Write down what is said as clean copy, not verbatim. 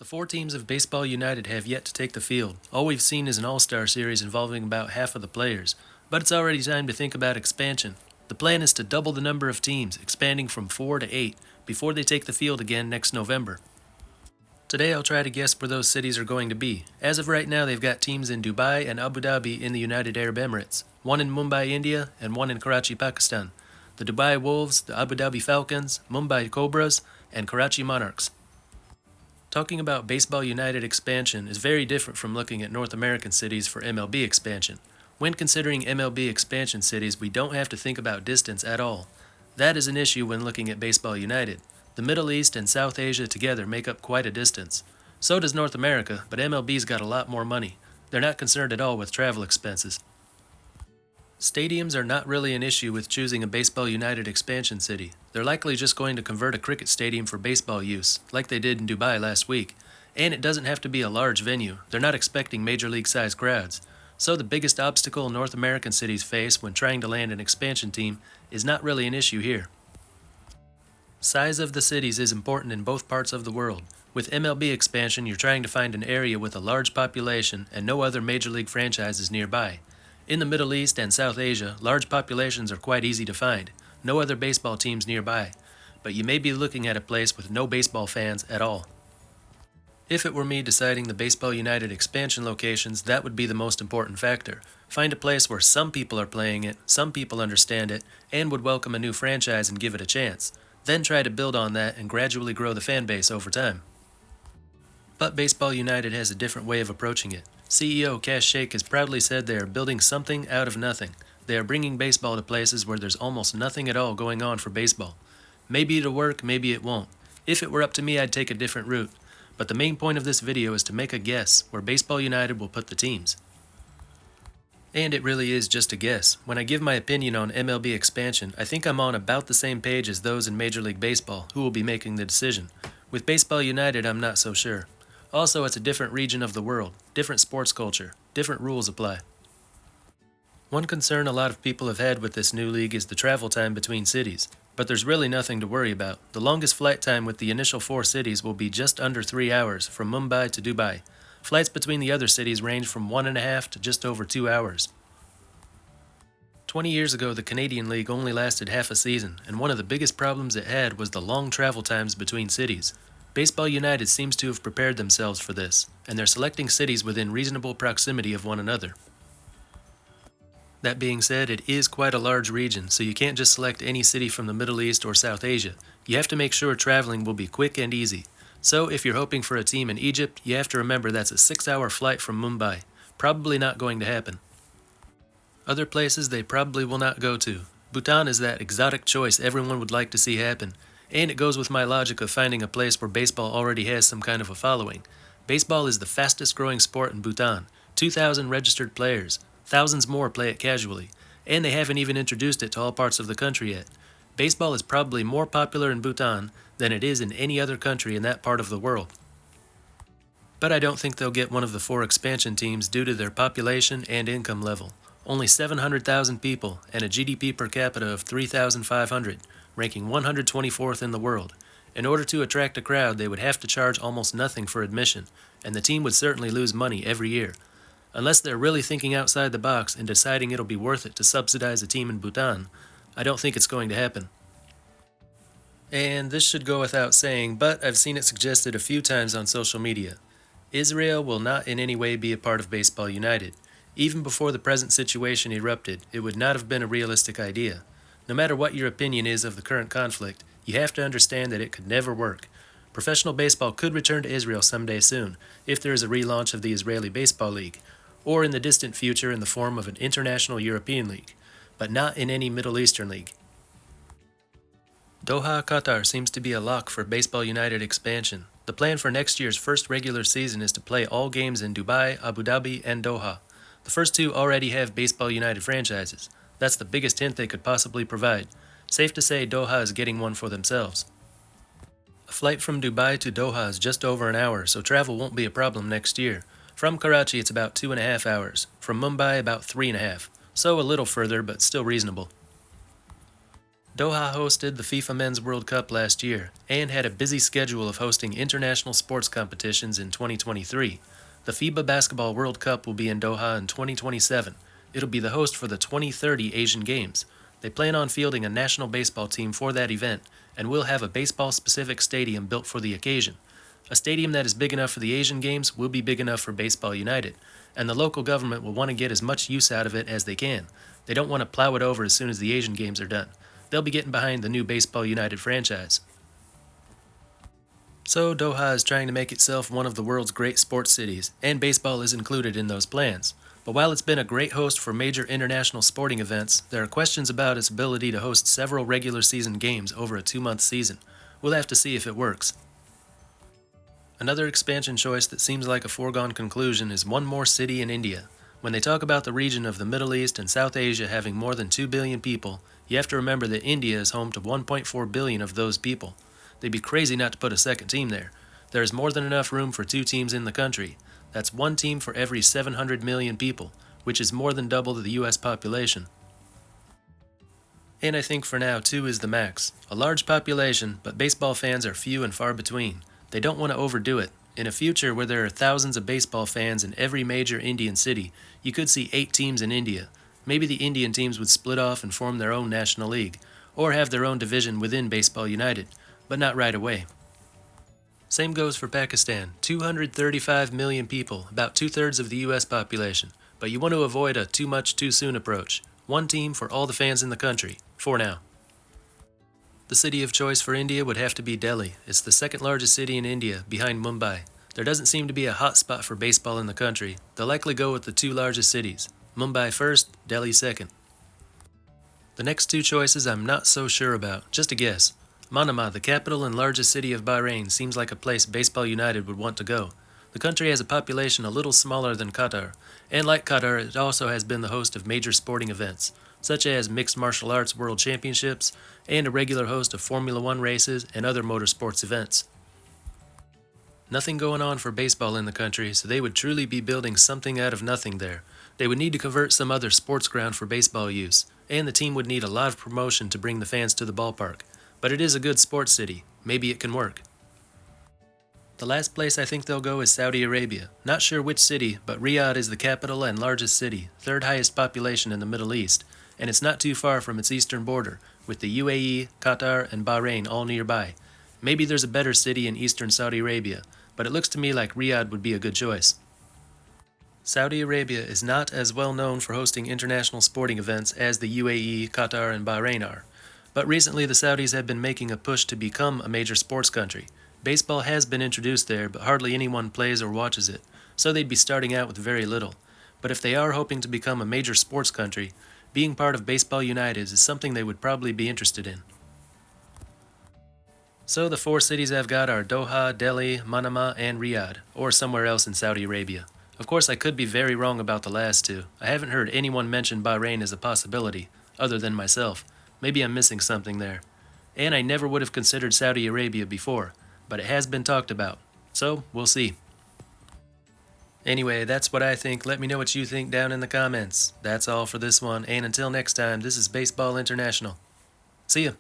The four teams of Baseball United have yet to take the field. All we've seen is an all-star series involving about half of the players, but it's already time to think about expansion. The plan is to double the number of teams, expanding from 4 to 8, before they take the field again next November. Today I'll try to guess where those cities are going to be. As of right now, they've got teams in Dubai and Abu Dhabi in the United Arab Emirates, one in Mumbai, India, and one in Karachi, Pakistan. The Dubai Wolves, the Abu Dhabi Falcons, Mumbai Cobras, and Karachi Monarchs. Talking about Baseball United expansion is very different from looking at North American cities for MLB expansion. When considering MLB expansion cities, we don't have to think about distance at all. That is an issue when looking at Baseball United. The Middle East and South Asia together make up quite a distance. So does North America, but MLB's got a lot more money. They're not concerned at all with travel expenses. Stadiums are not really an issue with choosing a Baseball United expansion city. They're likely just going to convert a cricket stadium for baseball use, like they did in Dubai last week. And it doesn't have to be a large venue. They're not expecting major league-sized crowds. So the biggest obstacle North American cities face when trying to land an expansion team is not really an issue here. Size of the cities is important in both parts of the world. With MLB expansion, you're trying to find an area with a large population and no other major league franchises nearby. In the Middle East and South Asia, large populations are quite easy to find, no other baseball teams nearby, but you may be looking at a place with no baseball fans at all. If it were me deciding the Baseball United expansion locations, that would be the most important factor. Find a place where some people are playing it, some people understand it, and would welcome a new franchise and give it a chance. Then try to build on that and gradually grow the fan base over time. But Baseball United has a different way of approaching it. CEO Cash Sheikh has proudly said they are building something out of nothing. They are bringing baseball to places where there's almost nothing at all going on for baseball. Maybe it'll work, maybe it won't. If it were up to me, I'd take a different route. But the main point of this video is to make a guess where Baseball United will put the teams. And it really is just a guess. When I give my opinion on MLB expansion, I think I'm on about the same page as those in Major League Baseball who will be making the decision. With Baseball United, I'm not so sure. Also, it's a different region of the world, different sports culture, different rules apply. One concern a lot of people have had with this new league is the travel time between cities, but there's really nothing to worry about. The longest flight time with the initial 4 cities will be just under 3 hours from Mumbai to Dubai. Flights between the other cities range from 1.5 to just over 2 hours. 20 years ago, the Canadian League only lasted half a season, and one of the biggest problems it had was the long travel times between cities. Baseball United seems to have prepared themselves for this, and they're selecting cities within reasonable proximity of one another. That being said, it is quite a large region, so you can't just select any city from the Middle East or South Asia. You have to make sure traveling will be quick and easy. So if you're hoping for a team in Egypt, you have to remember that's a 6-hour flight from Mumbai. Probably not going to happen. Other places they probably will not go to. Bhutan is that exotic choice everyone would like to see happen. And it goes with my logic of finding a place where baseball already has some kind of a following. Baseball is the fastest growing sport in Bhutan. 2,000 registered players. Thousands more play it casually. And they haven't even introduced it to all parts of the country yet. Baseball is probably more popular in Bhutan than it is in any other country in that part of the world. But I don't think they'll get one of the 4 expansion teams due to their population and income level. Only 700,000 people and a GDP per capita of 3,500. Ranking 124th in the world. In order to attract a crowd, they would have to charge almost nothing for admission, and the team would certainly lose money every year. Unless they're really thinking outside the box and deciding it'll be worth it to subsidize a team in Bhutan, I don't think it's going to happen. And this should go without saying, but I've seen it suggested a few times on social media. Israel will not in any way be a part of Baseball United. Even before the present situation erupted, it would not have been a realistic idea. No matter what your opinion is of the current conflict, you have to understand that it could never work. Professional baseball could return to Israel someday soon, if there is a relaunch of the Israeli Baseball League, or in the distant future in the form of an international European league, but not in any Middle Eastern league. Doha, Qatar seems to be a lock for Baseball United expansion. The plan for next year's first regular season is to play all games in Dubai, Abu Dhabi, and Doha. The first 2 already have Baseball United franchises. That's the biggest hint they could possibly provide. Safe to say Doha is getting one for themselves. A flight from Dubai to Doha is just over an hour, so travel won't be a problem next year. From Karachi it's about 2.5 hours. From Mumbai about 3.5. So a little further, but still reasonable. Doha hosted the FIFA Men's World Cup last year and had a busy schedule of hosting international sports competitions in 2023. The FIBA Basketball World Cup will be in Doha in 2027. It'll be the host for the 2030 Asian Games. They plan on fielding a national baseball team for that event and will have a baseball-specific stadium built for the occasion. A stadium that is big enough for the Asian Games will be big enough for Baseball United, and the local government will want to get as much use out of it as they can. They don't want to plow it over as soon as the Asian Games are done. They'll be getting behind the new Baseball United franchise. So Doha is trying to make itself one of the world's great sports cities, and baseball is included in those plans. But while it's been a great host for major international sporting events, there are questions about its ability to host several regular season games over a 2-month season. We'll have to see if it works. Another expansion choice that seems like a foregone conclusion is one more city in India. When they talk about the region of the Middle East and South Asia having more than 2 billion people, you have to remember that India is home to 1.4 billion of those people. They'd be crazy not to put a second team there. There is more than enough room for 2 teams in the country. That's 1 team for every 700 million people, which is more than double the US population. And I think for now 2 is the max. A large population, but baseball fans are few and far between. They don't want to overdo it. In a future where there are thousands of baseball fans in every major Indian city, you could see 8 teams in India. Maybe the Indian teams would split off and form their own national league, or have their own division within Baseball United, but not right away. Same goes for Pakistan, 235 million people, about 2/3 of the US population, but you want to avoid a too much too soon approach. 1 team for all the fans in the country, for now. The city of choice for India would have to be Delhi. It's the second largest city in India, behind Mumbai. There doesn't seem to be a hot spot for baseball in the country. They'll likely go with the 2 largest cities. Mumbai first, Delhi second. The next 2 choices I'm not so sure about, just a guess. Manama, the capital and largest city of Bahrain, seems like a place Baseball United would want to go. The country has a population a little smaller than Qatar, and like Qatar, it also has been the host of major sporting events, such as mixed martial arts world championships, and a regular host of Formula One races and other motorsports events. Nothing going on for baseball in the country, so they would truly be building something out of nothing there. They would need to convert some other sports ground for baseball use, and the team would need a lot of promotion to bring the fans to the ballpark. But it is a good sports city. Maybe it can work. The last place I think they'll go is Saudi Arabia. Not sure which city, but Riyadh is the capital and largest city, 3rd highest population in the Middle East, and it's not too far from its eastern border, with the UAE, Qatar, and Bahrain all nearby. Maybe there's a better city in eastern Saudi Arabia, but it looks to me like Riyadh would be a good choice. Saudi Arabia is not as well known for hosting international sporting events as the UAE, Qatar, and Bahrain are, but recently the Saudis have been making a push to become a major sports country. Baseball has been introduced there, but hardly anyone plays or watches it, so they'd be starting out with very little. But if they are hoping to become a major sports country, being part of Baseball United is something they would probably be interested in. So the 4 cities I've got are Doha, Delhi, Manama, and Riyadh, or somewhere else in Saudi Arabia. Of course, I could be very wrong about the last 2. I haven't heard anyone mention Bahrain as a possibility, other than myself. Maybe I'm missing something there. And I never would have considered Saudi Arabia before, but it has been talked about. So, we'll see. Anyway, that's what I think. Let me know what you think down in the comments. That's all for this one, and until next time, this is Baseball International. See ya.